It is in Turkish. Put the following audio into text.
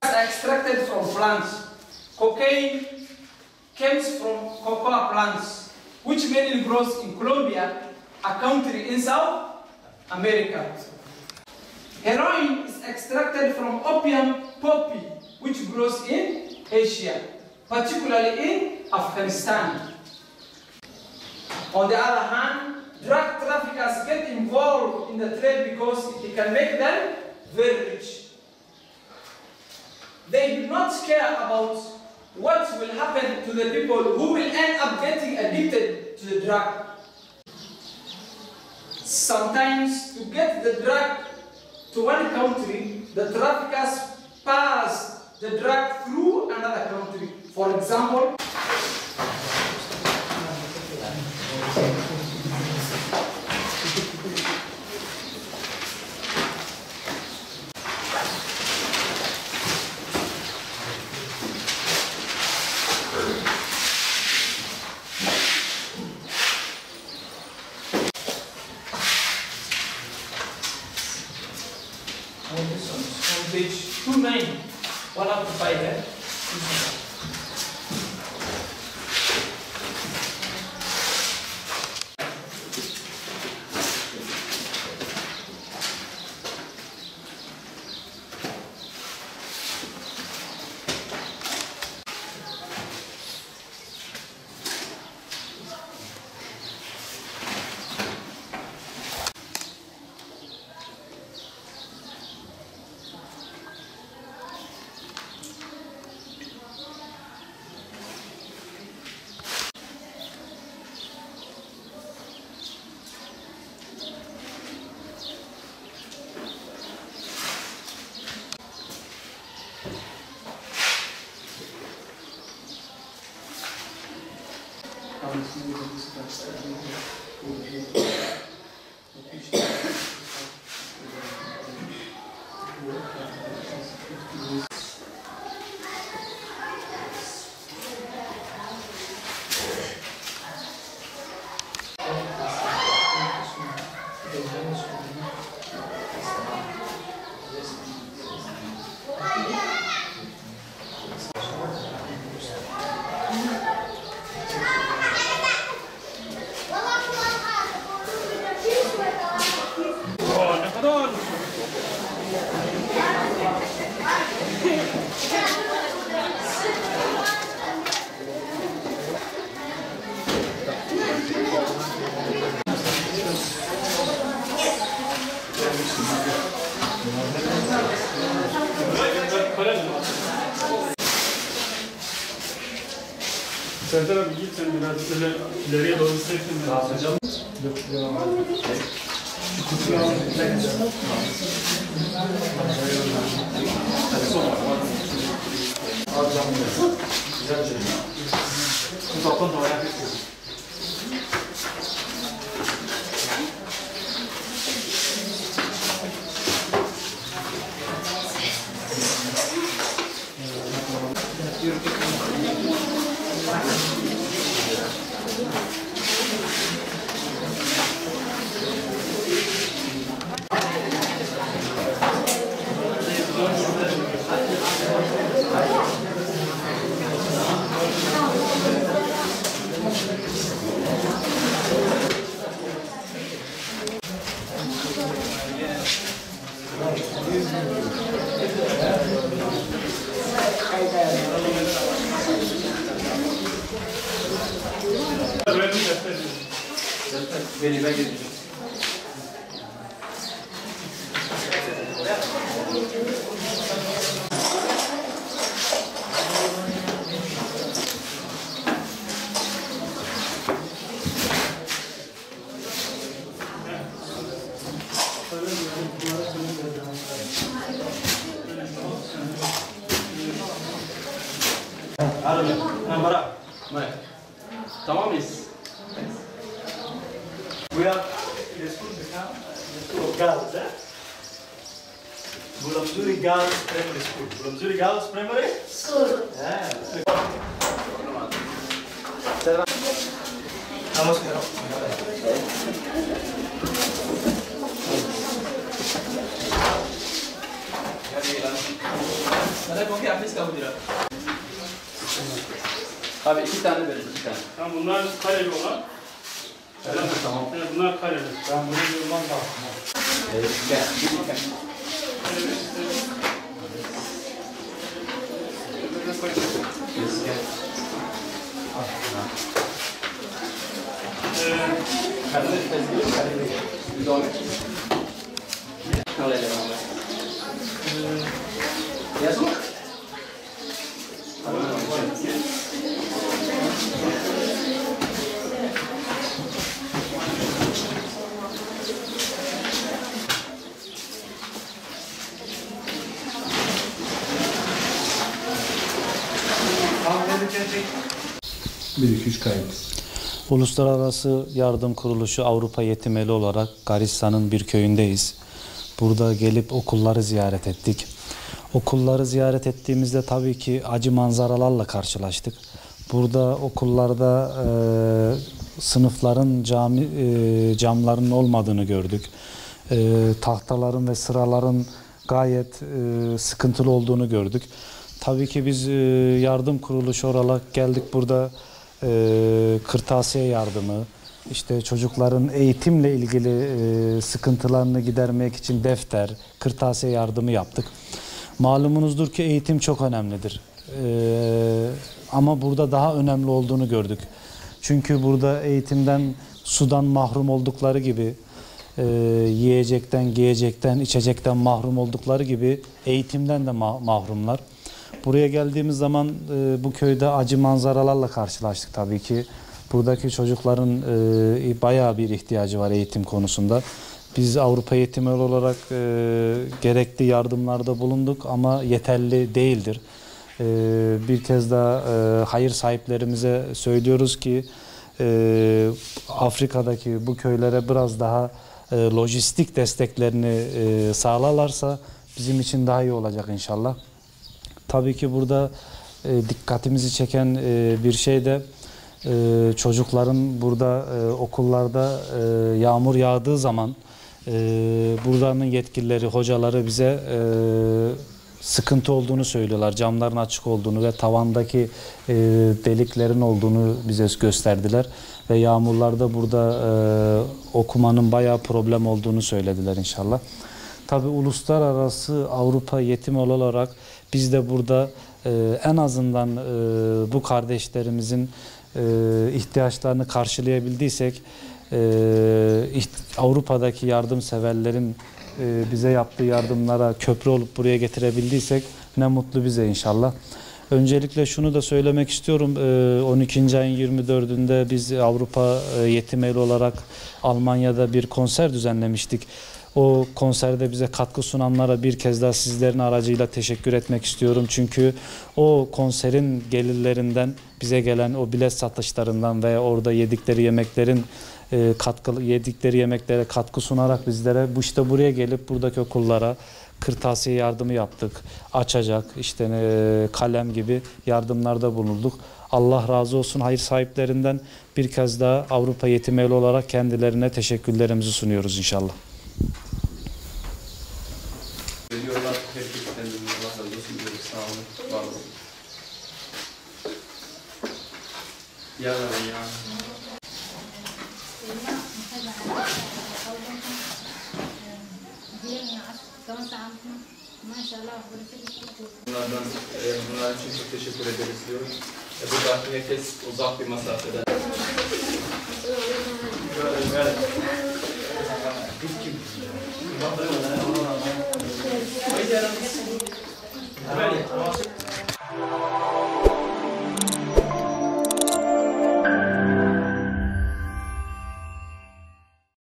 Extracted from plants. Cocaine comes from cocoa plants, which mainly grows in Colombia, a country in South America. Heroin is extracted from opium poppy, which grows in Asia, particularly in Afghanistan. On the other hand, drug traffickers get involved in the trade because it can make them very rich. They do not care about what will happen to the people who will end up getting addicted to the drug. Sometimes to get the drug to one country, the traffickers pass the drug through another country. For example, on page 29, 1 up to 5. Serdar abi git sen biraz böyle ileriye doğru sevsin. Hocam. Güzel şey. Bu toplam da merak etmiyorum. Beni ben getirdim. Tamam mıyız? We are in the school become the school of girls, eh? Bulamzuri Girls Primary School. Bulamzuri Girls Primary School. Yeah. Abi 2 tane verin, 2 tane. Tamam bunlar kareli olan. Evet, tamam. Evet, bunlar kareli. Ben bunu yıldan baktım. Gel. Bir iki üç kayıt. Uluslararası Yardım Kuruluşu Avrupa Yetimeli olarak Garissa'nın bir köyündeyiz. Burada gelip okulları ziyaret ettik. Okulları ziyaret ettiğimizde tabii ki acı manzaralarla karşılaştık. Burada okullarda sınıfların camlarının olmadığını gördük. Tahtaların ve sıraların gayet sıkıntılı olduğunu gördük. Tabii ki biz yardım kuruluşu olarak geldik burada kırtasiye yardımı, işte çocukların eğitimle ilgili sıkıntılarını gidermek için defter, kırtasiye yardımı yaptık. Malumunuzdur ki eğitim çok önemlidir. Ama burada daha önemli olduğunu gördük. Çünkü burada eğitimden, sudan mahrum oldukları gibi, yiyecekten, giyecekten, içecekten mahrum oldukları gibi eğitimden de mahrumlar. Buraya geldiğimiz zaman bu köyde acı manzaralarla karşılaştık tabii ki. Buradaki çocukların bayağı bir ihtiyacı var eğitim konusunda. Biz Avrupa Yetimeli olarak gerekli yardımlarda bulunduk ama yeterli değildir. Bir kez daha hayır sahiplerimize söylüyoruz ki Afrika'daki bu köylere biraz daha lojistik desteklerini sağlarlarsa bizim için daha iyi olacak inşallah. Tabii ki burada dikkatimizi çeken bir şey de çocukların burada okullarda yağmur yağdığı zaman buranın yetkilileri, hocaları bize sıkıntı olduğunu söylüyorlar. Camların açık olduğunu ve tavandaki deliklerin olduğunu bize gösterdiler. Ve yağmurlarda burada okumanın bayağı problem olduğunu söylediler inşallah. Tabii uluslararası Avrupa Yetimeli olarak biz de burada en azından bu kardeşlerimizin ihtiyaçlarını karşılayabildiysek, Avrupa'daki yardımseverlerin bize yaptığı yardımlara köprü olup buraya getirebildiysek ne mutlu bize inşallah. Öncelikle şunu da söylemek istiyorum. 12. ayın 24'ünde biz Avrupa Yetimeli olarak Almanya'da bir konser düzenlemiştik. O konserde bize katkı sunanlara bir kez daha sizlerin aracıyla teşekkür etmek istiyorum. Çünkü o konserin gelirlerinden bize gelen o bilet satışlarından veya orada yedikleri yemeklere katkı sunarak bizlere işte buraya gelip buradaki okullara kırtasiye yardımı yaptık. Açacak, işte kalem gibi yardımlarda bulunduk. Allah razı olsun hayır sahiplerinden bir kez daha Avrupa Yetimeli olarak kendilerine teşekkürlerimizi sunuyoruz inşallah. Veriyorlar, herkesten de Allah razı olsun diyoruz. Sağ olun, var olun. Ya Rabbi ya. Bunlar için çok teşekkür ederiz diyoruz. Burada herkes uzak bir mesafeden. Böyle.